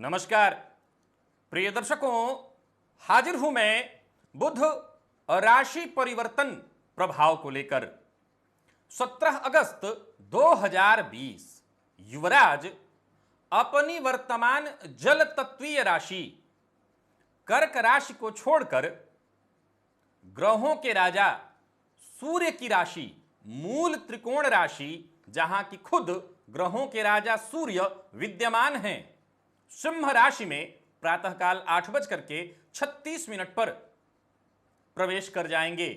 नमस्कार प्रिय दर्शकों, हाजिर हूं मैं बुध राशि परिवर्तन प्रभाव को लेकर। 17 अगस्त 2020 युवराज अपनी वर्तमान जल तत्वीय राशि कर्क राशि को छोड़कर ग्रहों के राजा सूर्य की राशि मूल त्रिकोण राशि, जहां की खुद ग्रहों के राजा सूर्य विद्यमान हैं, सिंह राशि में प्रातःकाल 8:36 पर प्रवेश कर जाएंगे।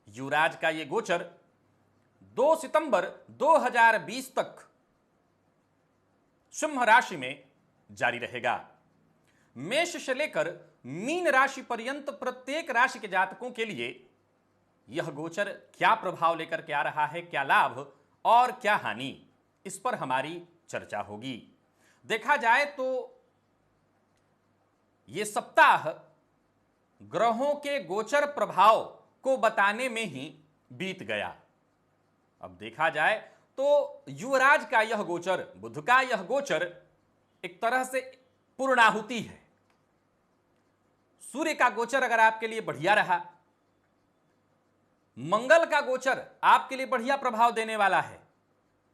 युवराज का यह गोचर 2 सितंबर 2020 तक सिंह राशि में जारी रहेगा। मेष से लेकर मीन राशि पर्यंत प्रत्येक राशि के जातकों के लिए यह गोचर क्या प्रभाव लेकर के आ रहा है, क्या लाभ और क्या हानि, इस पर हमारी चर्चा होगी। देखा जाए तो यह सप्ताह ग्रहों के गोचर प्रभाव को बताने में ही बीत गया। अब देखा जाए तो युवराज का यह गोचर, बुध का यह गोचर एक तरह से पूर्णाहुति है। सूर्य का गोचर अगर आपके लिए बढ़िया रहा, मंगल का गोचर आपके लिए बढ़िया प्रभाव देने वाला है,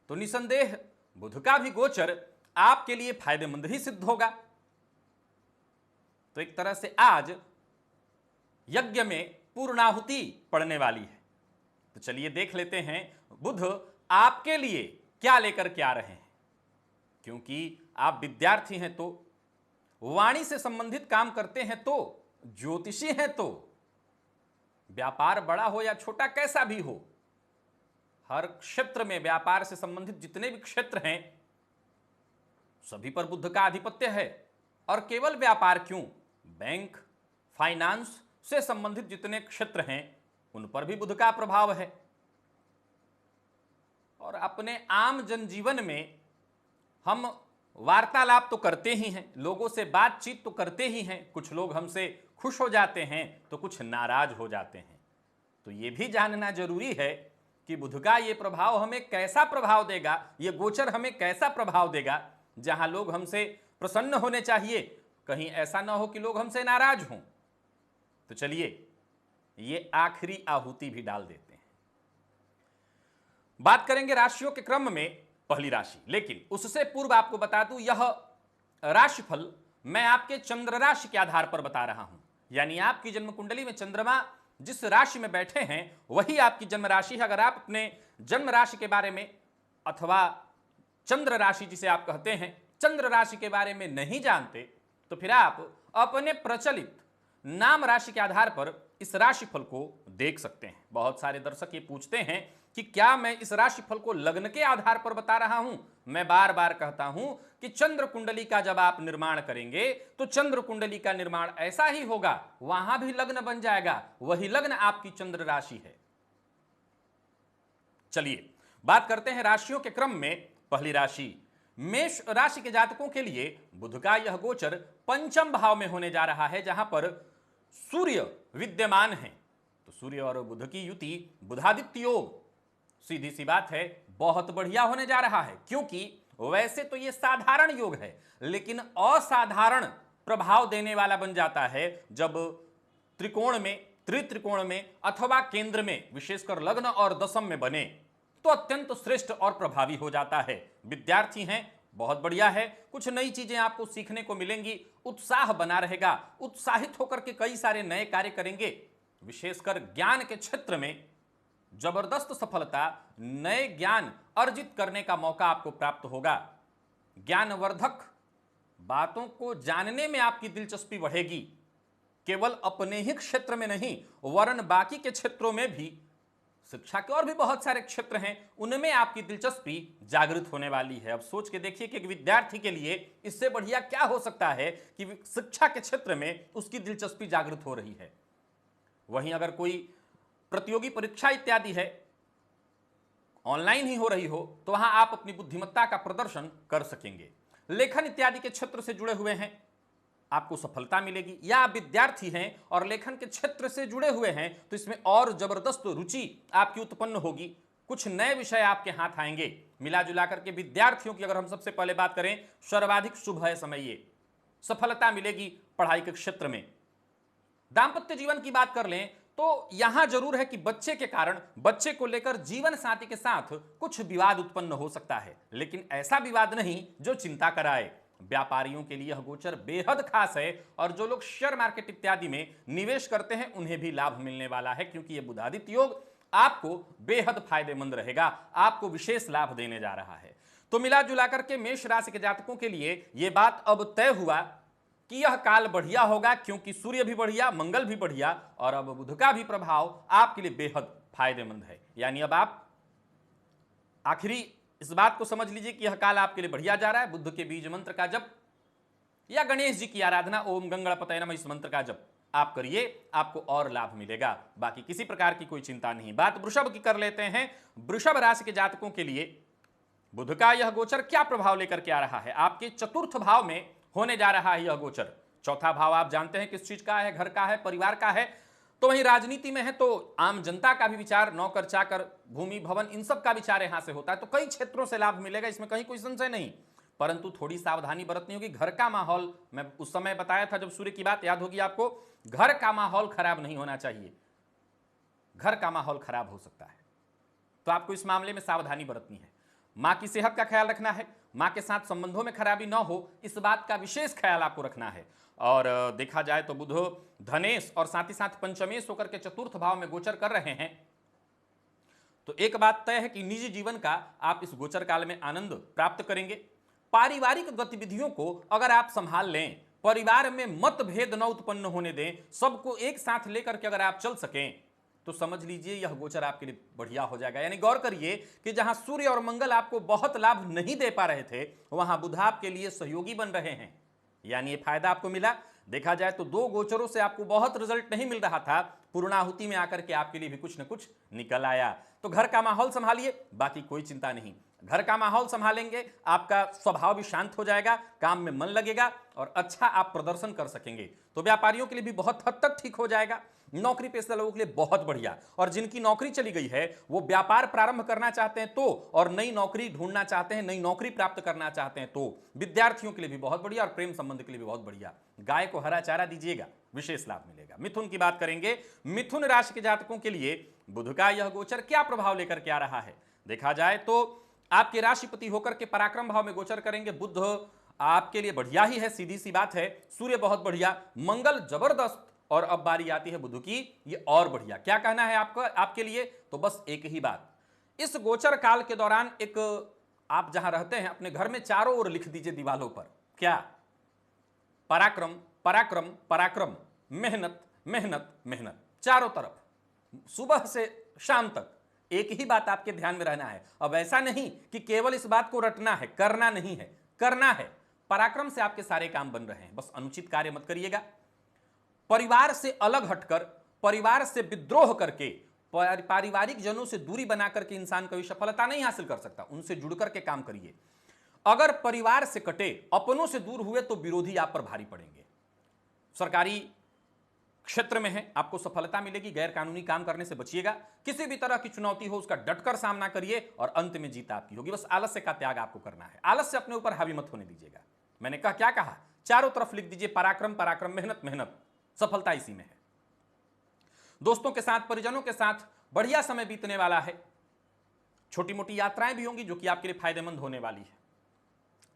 तो निसंदेह बुध का भी गोचर आपके लिए फायदेमंद ही सिद्ध होगा। तो एक तरह से आज यज्ञ में पूर्णाहुति पड़ने वाली है। तो चलिए देख लेते हैं बुध आपके लिए क्या लेकर के आ रहे हैं। क्योंकि आप विद्यार्थी हैं, तो वाणी से संबंधित काम करते हैं, तो ज्योतिषी हैं, तो व्यापार बड़ा हो या छोटा कैसा भी हो, हर क्षेत्र में व्यापार से संबंधित जितने भी क्षेत्र हैं सभी पर बुध का आधिपत्य है। और केवल व्यापार क्यों, बैंक, फाइनेंस से संबंधित जितने क्षेत्र हैं उन पर भी बुध का प्रभाव है। और अपने आम जनजीवन में हम वार्तालाप तो करते ही हैं, लोगों से बातचीत तो करते ही हैं। कुछ लोग हमसे खुश हो जाते हैं तो कुछ नाराज हो जाते हैं। तो ये भी जानना जरूरी है कि बुध का ये प्रभाव हमें कैसा प्रभाव देगा, ये गोचर हमें कैसा प्रभाव देगा। जहां लोग हमसे प्रसन्न होने चाहिए, कहीं ऐसा ना हो कि लोग हमसे नाराज हों। तो चलिए ये आखिरी आहुति भी डाल देते हैं। बात करेंगे राशियों के क्रम में पहली राशि, लेकिन उससे पूर्व आपको बता दूं यह राशिफल मैं आपके चंद्र राशि के आधार पर बता रहा हूं। यानी आपकी जन्म कुंडली में चंद्रमा जिस राशि में बैठे हैं वही आपकी जन्म राशि है। अगर आप अपने जन्म राशि के बारे में अथवा चंद्र राशि जिसे आप कहते हैं चंद्र राशि के बारे में नहीं जानते, तो फिर आप अपने प्रचलित नाम राशि के आधार पर इस राशिफल को देख सकते हैं। बहुत सारे दर्शक ये पूछते हैं कि क्या मैं इस राशिफल को लग्न के आधार पर बता रहा हूं। मैं बार बार कहता हूं कि चंद्र कुंडली का जब आप निर्माण करेंगे तो चंद्र कुंडली का निर्माण ऐसा ही होगा, वहां भी लग्न बन जाएगा, वही लग्न आपकी चंद्र राशि है। चलिए बात करते हैं राशियों के क्रम में पहली राशि मेष राशि के जातकों के लिए बुध का यह गोचर पंचम भाव में होने जा रहा है, जहां पर सूर्य विद्यमान है। तो सूर्य और बुध की युति बुधादित्य योग, सीधी सी बात है, बहुत बढ़िया होने जा रहा है। क्योंकि वैसे तो यह साधारण योग है, लेकिन असाधारण प्रभाव देने वाला बन जाता है जब त्रिकोण में, त्रित्रिकोण में अथवा केंद्र में, विशेषकर लग्न और दशम में बने तो अत्यंत श्रेष्ठ और प्रभावी हो जाता है। विद्यार्थी हैं, बहुत बढ़िया है, कुछ नई चीजें आपको सीखने को मिलेंगी, उत्साह बना रहेगा, उत्साहित होकर के कई सारे नए कार्य करेंगे। विशेषकर ज्ञान के क्षेत्र में जबरदस्त सफलता, नए ज्ञान अर्जित करने का मौका आपको प्राप्त होगा। ज्ञानवर्धक बातों को जानने में आपकी दिलचस्पी बढ़ेगी, केवल अपने ही क्षेत्र में नहीं वरन बाकी के क्षेत्रों में भी, शिक्षा के और भी बहुत सारे क्षेत्र हैं, उनमें आपकी दिलचस्पी जागृत होने वाली है। अब सोच के देखिए कि एक विद्यार्थी के लिए इससे बढ़िया क्या हो सकता है कि शिक्षा के क्षेत्र में उसकी दिलचस्पी जागृत हो रही है। वहीं अगर कोई प्रतियोगी परीक्षा इत्यादि है, ऑनलाइन ही हो रही हो, तो वहां आप अपनी बुद्धिमत्ता का प्रदर्शन कर सकेंगे। लेखन इत्यादि के क्षेत्र से जुड़े हुए हैं, आपको सफलता मिलेगी। या आप विद्यार्थी हैं और लेखन के क्षेत्र से जुड़े हुए हैं, तो इसमें और जबरदस्त रुचि आपकी उत्पन्न होगी, कुछ नए विषय आपके हाथ आएंगे। मिला जुला करके विद्यार्थियों की अगर हम सबसे पहले बात करें, सर्वाधिक शुभ है समय ये, सफलता मिलेगी पढ़ाई के क्षेत्र में। दाम्पत्य जीवन की बात कर लें तो यहां जरूर है कि बच्चे के कारण, बच्चे को लेकर जीवन साथी के साथ कुछ विवाद उत्पन्न हो सकता है, लेकिन ऐसा विवाद नहीं जो चिंता कराए। व्यापारियों के लिए यह गोचर बेहद खास है और जो लोग शेयर मार्केट इत्यादि में निवेश करते हैं उन्हें भी लाभ मिलने वाला है, क्योंकि यह बुधादित्य योग आपको बेहद फायदेमंद रहेगा, आपको विशेष लाभ देने जा रहा है। तो मिला जुला करके मेष राशि के जातकों के लिए यह बात अब तय हुआ कि यह काल बढ़िया होगा, क्योंकि सूर्य भी बढ़िया, मंगल भी बढ़िया और अब बुध का भी प्रभाव आपके लिए बेहद फायदेमंद है। यानी अब आप आखिरी इस बात को समझ लीजिए कि यह काल आपके लिए बढ़िया जा रहा है। बुद्ध के बीज मंत्र का जप या गणेश जी की आराधना, ओम गंगणपतये नमः, इस मंत्र का जप आप करिए, आपको और लाभ मिलेगा। बाकी किसी प्रकार की कोई चिंता नहीं। बात वृषभ की कर लेते हैं। वृषभ राशि के जातकों के लिए बुध का यह गोचर क्या प्रभाव लेकर के आ रहा है? आपके चतुर्थ भाव में होने जा रहा है यह गोचर। चौथा भाव आप जानते हैं किस चीज का है, घर का है, परिवार का है। तो वहीं राजनीति में है तो आम जनता का भी विचार, नौकर चाकर, भूमि भवन, इन सब का विचार यहां से होता है। तो कई क्षेत्रों से लाभ मिलेगा, इसमें कहीं कोई संशय नहीं, परंतु थोड़ी सावधानी बरतनी होगी। घर का माहौल, मैं उस समय बताया था जब सूर्य की बात याद होगी आपको, घर का माहौल खराब नहीं होना चाहिए, घर का माहौल खराब हो सकता है, तो आपको इस मामले में सावधानी बरतनी है। मां की सेहत का ख्याल रखना है, मां के साथ संबंधों में खराबी ना हो, इस बात का विशेष ख्याल आपको रखना है। और देखा जाए तो बुध धनेश और साथ ही साथ पंचमेश होकर के चतुर्थ भाव में गोचर कर रहे हैं, तो एक बात तय है कि निजी जीवन का आप इस गोचर काल में आनंद प्राप्त करेंगे। पारिवारिक गतिविधियों को अगर आप संभाल लें, परिवार में मतभेद न उत्पन्न होने दें, सबको एक साथ लेकर के अगर आप चल सकें, तो समझ लीजिए यह गोचर आपके लिए बढ़िया हो जाएगा। यानी गौर करिए कि जहां सूर्य और मंगल आपको बहुत लाभ नहीं दे पा रहे थे, वहां बुध आपके लिए सहयोगी बन रहे हैं। यानी ये फायदा आपको मिला। देखा जाए तो दो गोचरों से आपको बहुत रिजल्ट नहीं मिल रहा था, पूर्णाहुति में आकर के आपके लिए भी कुछ न कुछ निकल आया। तो घर का माहौल संभालिए, बाकी कोई चिंता नहीं। घर का माहौल संभालेंगे, आपका स्वभाव भी शांत हो जाएगा, काम में मन लगेगा और अच्छा आप प्रदर्शन कर सकेंगे। तो व्यापारियों के लिए भी बहुत हद तक ठीक हो जाएगा। नौकरी पेशा लोगों के लिए बहुत बढ़िया, और जिनकी नौकरी चली गई है वो व्यापार प्रारंभ करना चाहते हैं तो, और नई नौकरी ढूंढना चाहते हैं, नई नौकरी प्राप्त करना चाहते हैं तो, विद्यार्थियों के लिए भी बहुत बढ़िया और प्रेम संबंध के लिए भी बहुत बढ़िया। गाय को हरा चारा दीजिएगा, विशेष लाभ मिलेगा। मिथुन की बात करेंगे। मिथुन राशि के जातकों के लिए बुध का यह गोचर क्या प्रभाव लेकर के आ रहा है? देखा जाए तो आपके राशिपति होकर के पराक्रम भाव में गोचर करेंगे। बुध आपके लिए बढ़िया ही है, सीधी सी बात है। सूर्य बहुत बढ़िया, मंगल जबरदस्त, और अब बारी आती है बुध की, ये और बढ़िया। क्या कहना है आपको आपके लिए? तो बस एक ही बात, इस गोचर काल के दौरान एक, आप जहां रहते हैं अपने घर में चारों ओर लिख दीजिए दीवालों पर, क्या? पराक्रम पराक्रम पराक्रम, मेहनत मेहनत मेहनत, चारों तरफ, सुबह से शाम तक एक ही बात आपके ध्यान में रहना है। अब ऐसा नहीं कि केवल इस बात को रटना है, करना नहीं है, करना है। पराक्रम से आपके सारे काम बन रहे हैं, बस अनुचित कार्य मत करिएगा। परिवार से अलग हटकर, परिवार से विद्रोह करके, पारिवारिक जनों से दूरी बना करके इंसान कभी सफलता नहीं हासिल कर सकता। उनसे जुड़ करके काम करिए। अगर परिवार से कटे, अपनों से दूर हुए तो विरोधी आप पर भारी पड़ेंगे। सरकारी क्षेत्र में है, आपको सफलता मिलेगी। गैर कानूनी काम करने से बचिएगा। किसी भी तरह की चुनौती हो उसका डटकर सामना करिए और अंत में जीत आपकी होगी। बस आलस्य का त्याग आपको करना है, आलस्य अपने ऊपर हावी मत होने दीजिएगा। मैंने कहा, क्या कहा? चारों तरफ लिख दीजिए पराक्रम पराक्रम, मेहनत मेहनत, सफलता इसी में है। दोस्तों के साथ, परिजनों के साथ बढ़िया समय बीतने वाला है। छोटी मोटी यात्राएं भी होंगी जो कि आपके लिए फायदेमंद होने वाली है।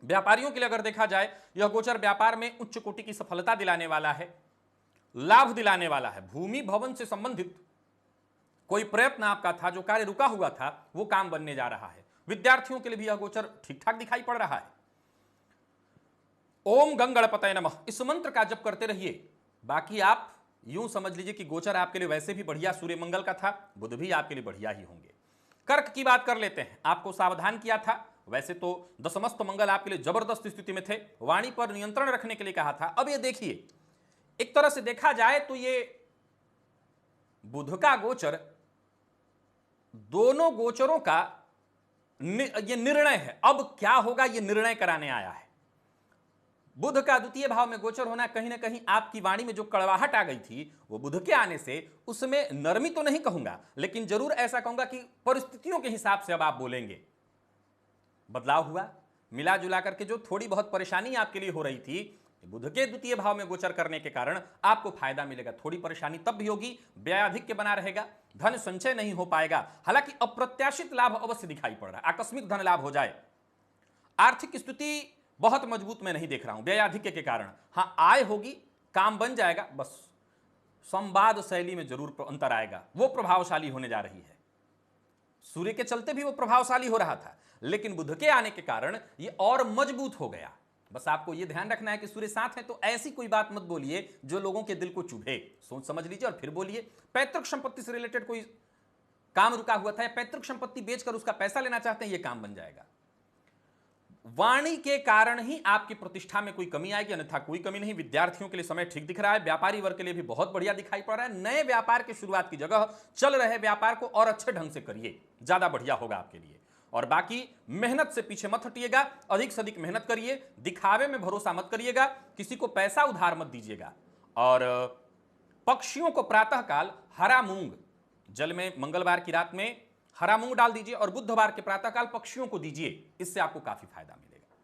व्यापारियों के लिए अगर देखा जाए, यह गोचर व्यापार में उच्च कोटि की सफलता दिलाने वाला है, लाभ दिलाने वाला है। भूमि भवन से संबंधित कोई प्रयत्न आपका था, जो कार्य रुका हुआ था, वो काम बनने जा रहा है। विद्यार्थियों के लिए भी यह गोचर ठीक ठाक दिखाई पड़ रहा है। ओम गंगणपतये नमः, इस मंत्र का जप करते रहिए। बाकी आप यूं समझ लीजिए कि गोचर आपके लिए वैसे भी बढ़िया सूर्य मंगल का था, बुध भी आपके लिए बढ़िया ही होंगे। कर्क की बात कर लेते हैं। आपको सावधान किया था, वैसे तो दशमस्त मंगल आपके लिए जबरदस्त स्थिति में थे, वाणी पर नियंत्रण रखने के लिए कहा था। अब ये देखिए, एक तरह से देखा जाए तो ये बुध का गोचर दोनों गोचरों का ये निर्णय है। अब क्या होगा ये निर्णय कराने आया है। बुध का द्वितीय भाव में गोचर होना, कहीं ना कहीं आपकी वाणी में जो कड़वाहट आ गई थी, वो बुध के आने से उसमें नरमी तो नहीं कहूंगा, लेकिन जरूर ऐसा कहूंगा कि परिस्थितियों के हिसाब से अब आप बोलेंगे। बदलाव हुआ। मिला जुला करके जो थोड़ी बहुत परेशानी आपके लिए हो रही थी, बुध के द्वितीय भाव में गोचर करने के कारण आपको फायदा मिलेगा। थोड़ी परेशानी तब भी होगी, व्यय अधिक बना रहेगा, धन संचय नहीं हो पाएगा। हालांकि अप्रत्याशित लाभ अवश्य दिखाई पड़ रहा है, आकस्मिक धन लाभ हो जाए। आर्थिक स्थिति बहुत मजबूत मैं नहीं देख रहा हूं व्ययाधिक्य के कारण। हां, आय होगी, काम बन जाएगा, बस संवाद शैली में जरूर अंतर आएगा, वो प्रभावशाली होने जा रही है। सूर्य के चलते भी वो प्रभावशाली हो रहा था, लेकिन बुध के आने के कारण ये और मजबूत हो गया। बस आपको ये ध्यान रखना है कि सूर्य साथ है तो ऐसी कोई बात मत बोलिए जो लोगों के दिल को चुभे। सोच समझ लीजिए और फिर बोलिए। पैतृक संपत्ति से रिलेटेड कोई काम रुका हुआ था या पैतृक संपत्ति बेचकर उसका पैसा लेना चाहते हैं, ये काम बन जाएगा। वाणी के कारण ही आपकी प्रतिष्ठा में कोई कमी आएगी, अन्यथा कोई कमी नहीं। विद्यार्थियों के लिए समय ठीक दिख रहा है, व्यापारी वर्ग के लिए भी बहुत बढ़िया दिखाई पड़ रहा है। नए व्यापार की शुरुआत की जगह चल रहे व्यापार को और अच्छे ढंग से करिए, ज्यादा बढ़िया होगा आपके लिए। और बाकी मेहनत से पीछे मत हटिएगा, अधिक से अधिक मेहनत करिए, दिखावे में भरोसा मत करिएगा, किसी को पैसा उधार मत दीजिएगा। और पक्षियों को प्रातःकाल हरा मूंग, जल में मंगलवार की रात में हरा मूंग डाल दीजिए और बुधवार के प्रातःकाल पक्षियों को दीजिए, इससे आपको काफी फायदा मिलेगा।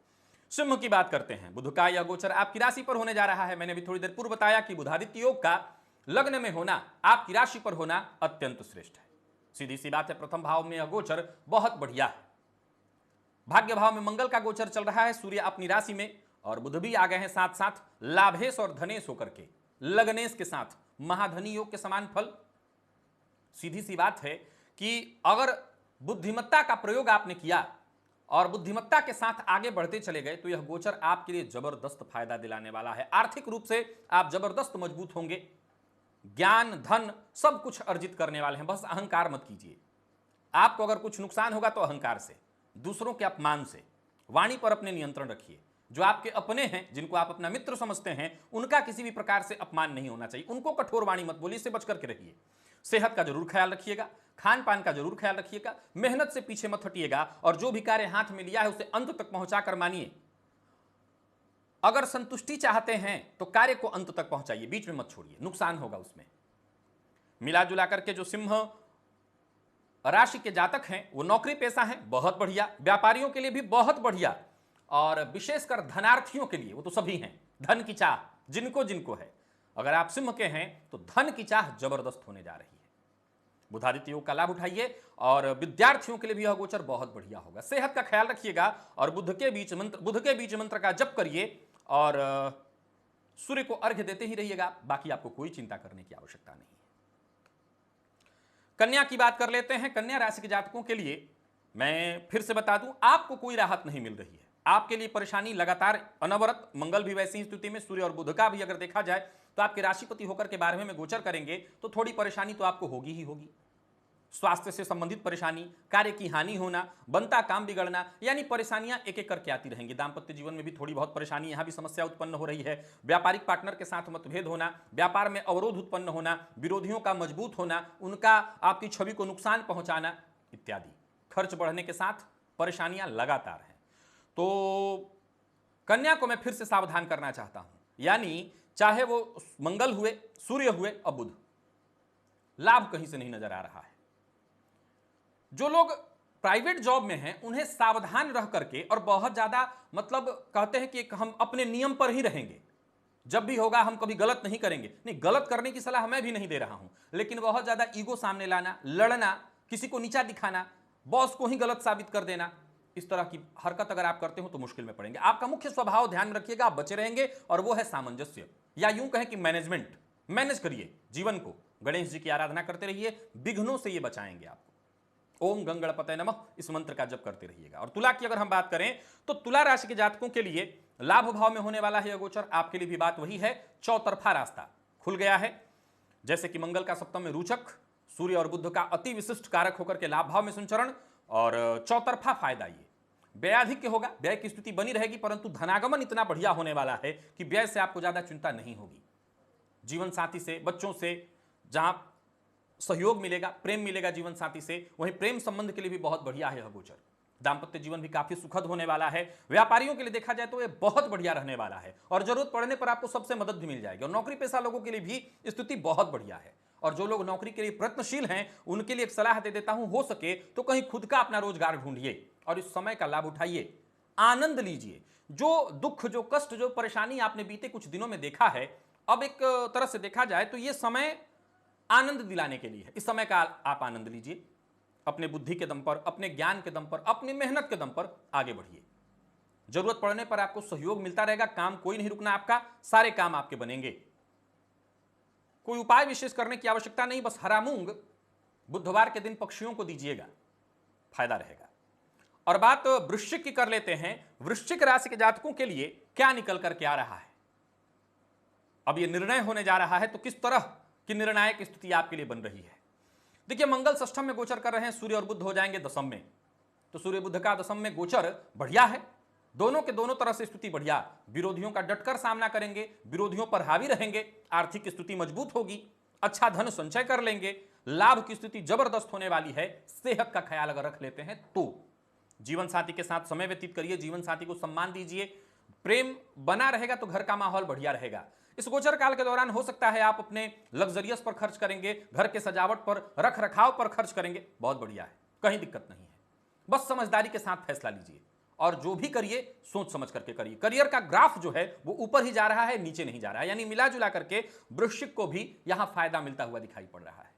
सिंह की बात करते हैं। बुध का यह गोचर आपकी राशि पर होने जा रहा है। मैंने भी थोड़ी देर पूर्व बताया कि बुधादित्य योग का लग्न में होना, आपकी राशि पर होना अत्यंत श्रेष्ठ है। सीधी सी बात है, प्रथम भाव में यह गोचर बहुत बढ़िया है। भाग्य भाव में मंगल का गोचर चल रहा है, सूर्य अपनी राशि में, और बुध भी आ गए हैं साथ साथ लाभेश और धनेश होकर के, लग्नेश के साथ महाधनी योग के समान फल। सीधी सी बात है कि अगर बुद्धिमत्ता का प्रयोग आपने किया और बुद्धिमत्ता के साथ आगे बढ़ते चले गए तो यह गोचर आपके लिए जबरदस्त फायदा दिलाने वाला है। आर्थिक रूप से आप जबरदस्त मजबूत होंगे, ज्ञान धन सब कुछ अर्जित करने वाले हैं। बस अहंकार मत कीजिए। आपको अगर कुछ नुकसान होगा तो अहंकार से, दूसरों के अपमान से। वाणी पर अपने नियंत्रण रखिए। जो आपके अपने हैं, जिनको आप अपना मित्र समझते हैं, उनका किसी भी प्रकार से अपमान नहीं होना चाहिए। उनको कठोर वाणी मत बोलिए, इससे बच करके रहिए। सेहत का जरूर ख्याल रखिएगा, खान पान का जरूर ख्याल रखिएगा, मेहनत से पीछे मत हटिएगा और जो भी कार्य हाथ में लिया है उसे अंत तक पहुंचाकर मानिए। अगर संतुष्टि चाहते हैं तो कार्य को अंत तक पहुंचाइए, बीच में मत छोड़िए, नुकसान होगा उसमें। मिला जुला करके जो सिंह राशि के जातक हैं वो नौकरी पेशा हैं, बहुत बढ़िया। व्यापारियों के लिए भी बहुत बढ़िया, और विशेषकर धनार्थियों के लिए, वो तो सभी हैं। धन की चाह जिनको जिनको है, अगर आप सिंह के हैं तो धन की चाह जबरदस्त होने जा रही है। बुधादित्य योग का लाभ उठाइए और विद्यार्थियों के लिए भी यह गोचर बहुत बढ़िया होगा। सेहत का ख्याल रखिएगा और बुध के बीज मंत्र का जप करिए और सूर्य को अर्घ्य देते ही रहिएगा। बाकी आपको कोई चिंता करने की आवश्यकता नहीं है। कन्या की बात कर लेते हैं। कन्या राशि के जातकों के लिए मैं फिर से बता दूं, आपको कोई राहत नहीं मिल रही है। आपके लिए परेशानी लगातार अनवरत, मंगल भी वैसी ही स्थिति में, सूर्य और बुध का भी अगर देखा जाए तो आपके राशिपति होकर के 12वें में गोचर करेंगे तो थोड़ी परेशानी तो आपको होगी ही होगी। स्वास्थ्य से संबंधित परेशानी, कार्य की हानि होना, बनता काम बिगड़ना, यानी परेशानियां एक एक करके आती रहेंगी। दाम्पत्य जीवन में भी थोड़ी बहुत परेशानी, यहां भी समस्या उत्पन्न हो रही है। व्यापारिक पार्टनर के साथ मतभेद होना, व्यापार में अवरोध उत्पन्न होना, विरोधियों का मजबूत होना, उनका आपकी छवि को नुकसान पहुंचाना इत्यादि। खर्च बढ़ने के साथ परेशानियां लगातार हैं। तो कन्या को मैं फिर से सावधान करना चाहता हूं, यानी चाहे वो मंगल हुए, सूर्य हुए और बुध, लाभ कहीं से नहीं नजर आ रहा है। जो लोग प्राइवेट जॉब में हैं उन्हें सावधान रह करके और बहुत ज्यादा मतलब कहते हैं कि हम अपने नियम पर ही रहेंगे, जब भी होगा हम कभी गलत नहीं करेंगे। नहीं, गलत करने की सलाह मैं भी नहीं दे रहा हूं, लेकिन बहुत ज्यादा ईगो सामने लाना, लड़ना, किसी को नीचा दिखाना, बॉस को ही गलत साबित कर देना, इस तरह की हरकत अगर आप करते हो तो मुश्किल में पड़ेंगे। आपका मुख्य स्वभाव ध्यान में रखिएगा, आप बचे रहेंगे, और वो है सामंजस्य, या यूं कहें कि मैनेजमेंट। मैनेज करिए जीवन को, गणेश जी की आराधना करते रहिए, विघ्नों से ये बचाएंगे आपको। ओम गंगणपतये नमः इस मंत्र का जप करते रहिएगा। और तुला की अगर हम बात करें तो तुला राशि के जातकों के लिए लाभ भाव में होने वाला है यह गोचर। आपके लिए भी बात वही है, चौतरफा रास्ता खुल गया है। जैसे कि मंगल का सप्तम में रूचक, सूर्य और बुध का अति विशिष्ट कारक होकर के लाभ भाव में संचरण, और चौतरफा फायदा। ये व्ययाधिक्य होगा, व्यय की स्थिति बनी रहेगी, परंतु धनागमन इतना बढ़िया होने वाला है कि व्यय से आपको ज्यादा चिंता नहीं होगी। जीवन साथी से, बच्चों से जहां सहयोग मिलेगा, प्रेम मिलेगा जीवन साथी से, वहीं प्रेम संबंध के लिए भी बहुत बढ़िया है यह गोचर। दाम्पत्य जीवन भी काफी सुखद होने वाला है। व्यापारियों के लिए देखा जाए तो यह बहुत बढ़िया रहने वाला है, और जरूरत पड़ने पर आपको सबसे मदद भी मिल जाएगी। और नौकरी पेशा लोगों के लिए भी स्थिति बहुत बढ़िया है। और जो लोग नौकरी के लिए प्रयत्नशील हैं उनके लिए एक सलाह दे देता हूं, हो सके तो कहीं खुद का अपना रोजगार ढूंढिए। और इस समय का लाभ उठाइए, आनंद लीजिए। जो दुख, जो कष्ट, जो परेशानी आपने बीते कुछ दिनों में देखा है, अब एक तरह से देखा जाए तो यह समय आनंद दिलाने के लिए है। इस समय का आप आनंद लीजिए, अपने बुद्धि के दम पर, अपने ज्ञान के दम पर, अपनी मेहनत के दम पर आगे बढ़िए। जरूरत पड़ने पर आपको सहयोग मिलता रहेगा, काम कोई नहीं रुकना आपका, सारे काम आपके बनेंगे। कोई उपाय विशेष करने की आवश्यकता नहीं, बस हरा मूंग बुधवार के दिन पक्षियों को दीजिएगा, फायदा रहेगा। और बात वृश्चिक की कर लेते हैं। वृश्चिक राशि के जातकों के लिए क्या निकल करके आ रहा है? अब यह निर्णय होने जा रहा है, तो किस तरह की निर्णायक स्थिति आपके लिए बन रही है? देखिए, मंगल षष्ठम में गोचर कर रहे हैं, सूर्य और बुध हो जाएंगे दशम में। तो सूर्य बुध का दशम में गोचर बढ़िया है, दोनों के दोनों तरह से स्थिति बढ़िया। विरोधियों का डटकर सामना करेंगे, विरोधियों पर हावी रहेंगे, आर्थिक स्थिति मजबूत होगी, अच्छा धन संचय कर लेंगे, लाभ की स्थिति जबरदस्त होने वाली है। सेहत का ख्याल अगर रख लेते हैं तो जीवन साथी के साथ समय व्यतीत करिए, जीवन साथी को सम्मान दीजिए, प्रेम बना रहेगा तो घर का माहौल बढ़िया रहेगा। इस गोचर काल के दौरान हो सकता है आप अपने लग्जरियस पर खर्च करेंगे, घर के सजावट पर, रख रखाव पर खर्च करेंगे, बहुत बढ़िया है, कहीं दिक्कत नहीं है। बस समझदारी के साथ फैसला लीजिए और जो भी करिए सोच समझ करके करिए। करियर का ग्राफ जो है वो ऊपर ही जा रहा है, नीचे नहीं जा रहा है, यानी मिला जुला करके वृश्चिक को भी यहां फायदा मिलता हुआ दिखाई पड़ रहा है।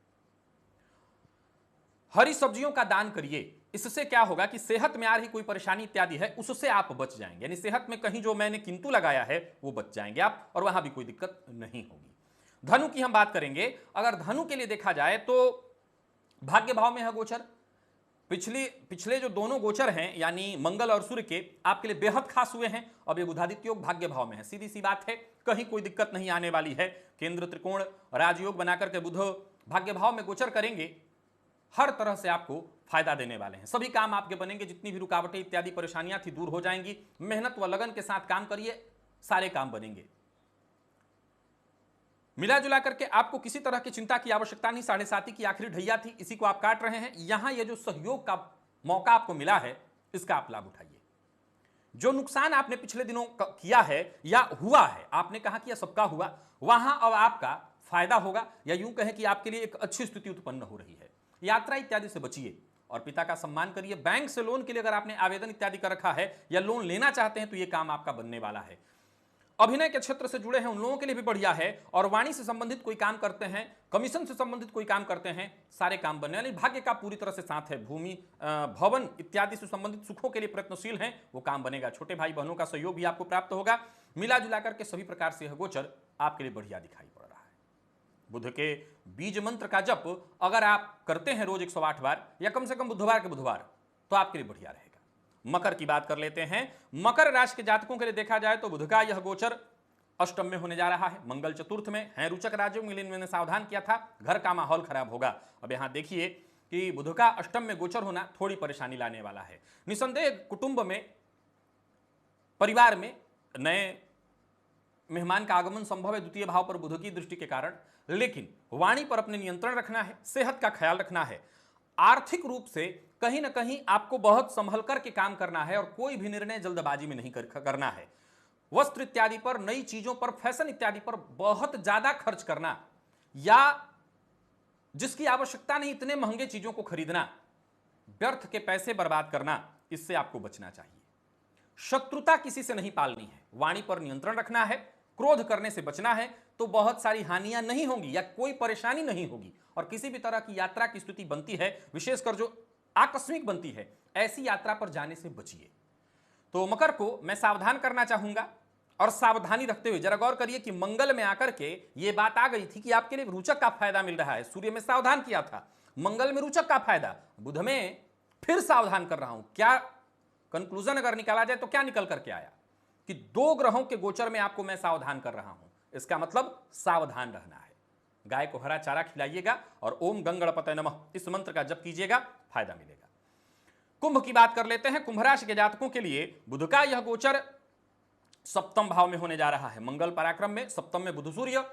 हरी सब्जियों का दान करिए, इससे क्या होगा कि सेहत में आ रही कोई परेशानी इत्यादि है उससे आप बच जाएंगे, यानी सेहत में कहीं जो मैंने किंतु लगाया है वो बच जाएंगे आप, और वहां भी कोई दिक्कत नहीं होगी। धनु की हम बात करेंगे। अगर धनु के लिए देखा जाए तो भाग्य भाव में है गोचर। पिछले जो दोनों गोचर हैं यानी मंगल और सूर्य के, आपके लिए बेहद खास हुए हैं। अब ये बुधादित्य योग भाग्य भाव में है, सीधी सी बात है, कहीं कोई दिक्कत नहीं आने वाली है। केंद्र त्रिकोण राजयोग बनाकर के बुध भाग्य भाव में गोचर करेंगे, हर तरह से आपको फायदा देने वाले हैं। सभी काम आपके बनेंगे, जितनी भी रुकावटें इत्यादि परेशानियां थी दूर हो जाएंगी। मेहनत व लगन के साथ काम करिए, सारे काम बनेंगे। मिला जुला करके आपको किसी तरह की चिंता की आवश्यकता नहीं। 7.5 की आखिरी ढैया थी, इसी को आप काट रहे हैं। यहां ये जो सहयोग का मौका आपको मिला है, इसका आप लाभ उठाइए। जो नुकसान आपने पिछले दिनों किया है या हुआ है, आपने कहा कि यह सबका हुआ, वहां अब आपका फायदा होगा, या यूं कहें कि आपके लिए एक अच्छी स्थिति उत्पन्न हो रही है। यात्रा इत्यादि से बचिए और पिता का सम्मान करिए। बैंक से लोन के लिए अगर आपने आवेदन इत्यादि कर रखा है या लोन लेना चाहते हैं तो यह काम आपका बनने वाला है। अभिनय के क्षेत्र से जुड़े हैं उन लोगों के लिए भी बढ़िया है, और वाणी से संबंधित कोई काम करते हैं, कमीशन से संबंधित कोई काम करते हैं, सारे काम बनने वाले। भाग्य का पूरी तरह से साथ है। भूमि भवन इत्यादि से संबंधित सुखों के लिए प्रयत्नशील हैं, वो काम बनेगा। छोटे भाई बहनों का सहयोग भी आपको प्राप्त होगा। मिला जुला करके सभी प्रकार से यह गोचर आपके लिए बढ़िया दिखाई पड़ रहा है। बुध के बीज मंत्र का जप अगर आप करते हैं रोज 108 बार या कम से कम बुधवार के बुधवार, तो आपके लिए बढ़िया रहेगा। मकर की बात कर लेते हैं। मकर राशि के जातकों के लिए देखा जाए तो बुध का यह गोचर अष्टम में होने जा रहा है, मंगल चतुर्थ में है। रुचक राज्यों में मैंने सावधान किया था, घर का माहौल खराब होगा। अब यहां देखिए कि बुध का अष्टम में गोचर होना थोड़ी परेशानी लाने वाला है। निसंदेह कुटुंब में, परिवार में नए मेहमान का आगमन संभव है द्वितीय भाव पर बुध की दृष्टि के कारण, लेकिन वाणी पर अपने नियंत्रण रखना है, सेहत का ख्याल रखना है। आर्थिक रूप से कहीं ना कहीं आपको बहुत संभल करके काम करना है और कोई भी निर्णय जल्दबाजी में नहीं करना है। वस्त्र इत्यादि पर, नई चीजों पर, फैशन इत्यादि पर बहुत ज्यादा खर्च करना या जिसकी आवश्यकता नहीं इतने महंगे चीजों को खरीदना, व्यर्थ के पैसे बर्बाद करना, इससे आपको बचना चाहिए। शत्रुता किसी से नहीं पालनी है, वाणी पर नियंत्रण रखना है, क्रोध करने से बचना है, तो बहुत सारी हानियां नहीं होंगी या कोई परेशानी नहीं होगी। और किसी भी तरह की यात्रा की स्थिति बनती है, विशेषकर जो आकस्मिक बनती है, ऐसी यात्रा पर जाने से बचिए। तो मकर को मैं सावधान करना चाहूंगा, और सावधानी रखते हुए जरा गौर करिए कि मंगल में आकर के ये बात आ गई थी कि आपके लिए रुचक का फायदा मिल रहा है। सूर्य में सावधान किया था, मंगल में रुचक का फायदा, बुध में फिर सावधान कर रहा हूं। क्या कंक्लूजन अगर निकाला जाए तो क्या निकल करके आया कि 2 ग्रहों के गोचर में आपको मैं सावधान कर रहा हूं। इसका मतलब सावधान रहना है। गाय को हरा चारा खिलाइएगा और ओम गंगणपतये नमः इस मंत्र का जप कीजिएगा, फायदा मिलेगा। कुंभ की बात कर लेते हैं। कुंभ राशि के जातकों के लिए बुध का यह गोचर सप्तम भाव में होने जा रहा है, मंगल पराक्रम में, सप्तम में बुध सूर्य।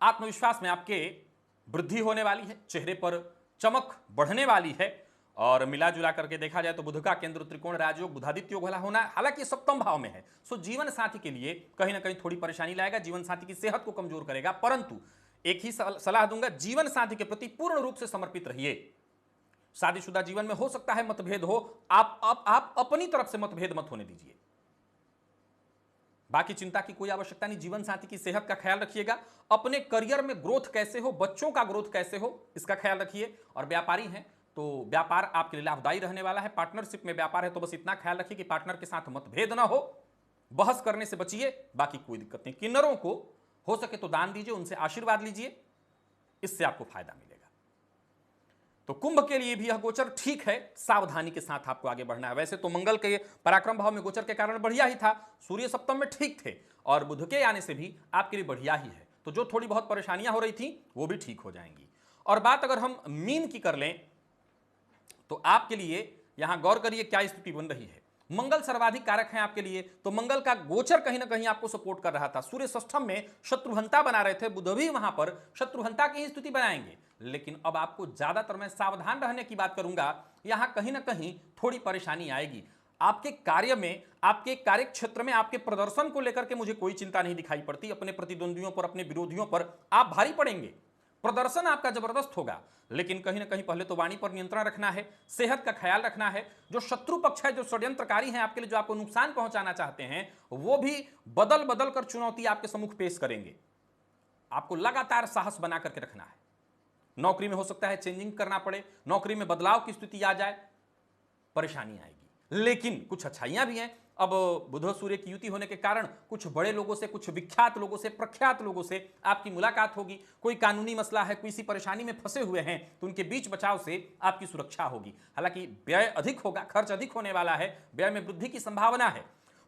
आत्मविश्वास में आपके वृद्धि होने वाली है, चेहरे पर चमक बढ़ने वाली है। और मिला जुला करके देखा जाए तो बुध का केंद्र त्रिकोण राजयोग बुधादित्य योग वाला होना, हालांकि सप्तम भाव में है, सो जीवन साथी के लिए कहीं ना कहीं थोड़ी परेशानी लाएगा, जीवन साथी की सेहत को कमजोर करेगा। परंतु एक ही सलाह दूंगा, जीवन साथी के प्रति पूर्ण रूप से समर्पित रहिए। शादीशुदा जीवन में हो सकता है मतभेद हो, आप अपनी तरफ से मतभेद मत होने दीजिए। बाकी चिंता की कोई आवश्यकता नहीं। जीवन साथी की सेहत का ख्याल रखिएगा, अपने करियर में ग्रोथ कैसे हो, बच्चों का ग्रोथ कैसे हो, इसका ख्याल रखिए। और व्यापारी हैं तो व्यापार आपके लिए लाभदायी रहने वाला है। पार्टनरशिप में व्यापार है तो बस इतना ख्याल रखिए कि पार्टनर के साथ मतभेद ना हो, बहस करने से बचिए, बाकी कोई दिक्कत नहीं। किन्नरों को हो सके तो दान दीजिए, उनसे आशीर्वाद लीजिए, इससे आपको फायदा मिलेगा। तो कुंभ के लिए भी यह गोचर ठीक है, सावधानी के साथ आपको आगे बढ़ना है। वैसे तो मंगल के पराक्रम भाव में गोचर के कारण बढ़िया ही था, सूर्य सप्तम में ठीक थे, और बुध के आने से भी आपके लिए बढ़िया ही है। तो जो थोड़ी बहुत परेशानियां हो रही थी वो भी ठीक हो जाएंगी। और बात अगर हम मीन की कर लें तो आपके लिए यहां गौर करिए क्या स्थिति बन रही है। मंगल सर्वाधिक कारक है आपके लिए, तो मंगल का गोचर कहीं ना कहीं आपको सपोर्ट कर रहा था। सूर्य षष्ठम में शत्रुहंता बना रहे थे, बुध भी वहां पर शत्रुहंता की स्थिति बनाएंगे। लेकिन अब आपको ज्यादातर मैं सावधान रहने की बात करूंगा, यहां कहीं ना कहीं थोड़ी परेशानी आएगी। आपके कार्य में, आपके कार्य क्षेत्र में, आपके प्रदर्शन को लेकर के मुझे कोई चिंता नहीं दिखाई पड़ती। अपने प्रतिद्वंदियों पर, अपने विरोधियों पर आप भारी पड़ेंगे, प्रदर्शन आपका जबरदस्त होगा, लेकिन कहीं ना कहीं पहले तो वाणी पर नियंत्रण रखना है, सेहत का ख्याल रखना है। जो शत्रु पक्ष है, जो षड्यंत्रकारी हैं आपके लिए, जो आपको नुकसान पहुंचाना चाहते हैं, वो भी बदल बदल कर चुनौती आपके सम्मुख पेश करेंगे। आपको लगातार साहस बना करके रखना है। नौकरी में हो सकता है चेंजिंग करना पड़े, नौकरी में बदलाव की स्थिति आ जाए, परेशानी आएगी। लेकिन कुछ अच्छाइयां भी हैं। अब बुध सूर्य की युति होने के कारण कुछ बड़े लोगों से, कुछ विख्यात लोगों से, प्रख्यात लोगों से आपकी मुलाकात होगी। कोई कानूनी मसला है, कोई सी परेशानी में फंसे हुए हैं, तो उनके बीच बचाव से आपकी सुरक्षा होगी। हालांकि व्यय अधिक होगा, खर्च अधिक होने वाला है, व्यय में वृद्धि की संभावना है,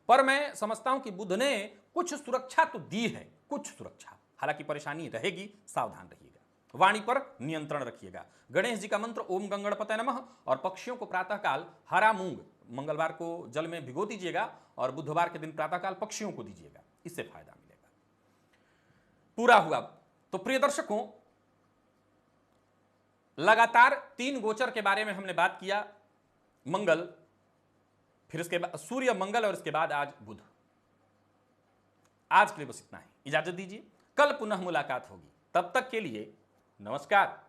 पर मैं समझता हूं कि बुध ने कुछ सुरक्षा तो दी है, कुछ सुरक्षा। हालांकि परेशानी रहेगी, सावधान रहिएगा, वाणी पर नियंत्रण रखिएगा। गणेश जी का मंत्र ओम गंगणपतये नमः, और पक्षियों को प्रातःकाल हरा मूंग मंगलवार को जल में भिगो दीजिएगा, और बुधवार के दिन प्रातःकाल पक्षियों को दीजिएगा, इससे फायदा मिलेगा। पूरा हुआ। तो प्रिय दर्शकों, लगातार 3 गोचर के बारे में हमने बात किया, मंगल, फिर इसके बाद सूर्य, मंगल, और इसके बाद आज बुध। आज के लिए बस इतना ही, इजाजत दीजिए, कल पुनः मुलाकात होगी। तब तक के लिए नमस्कार।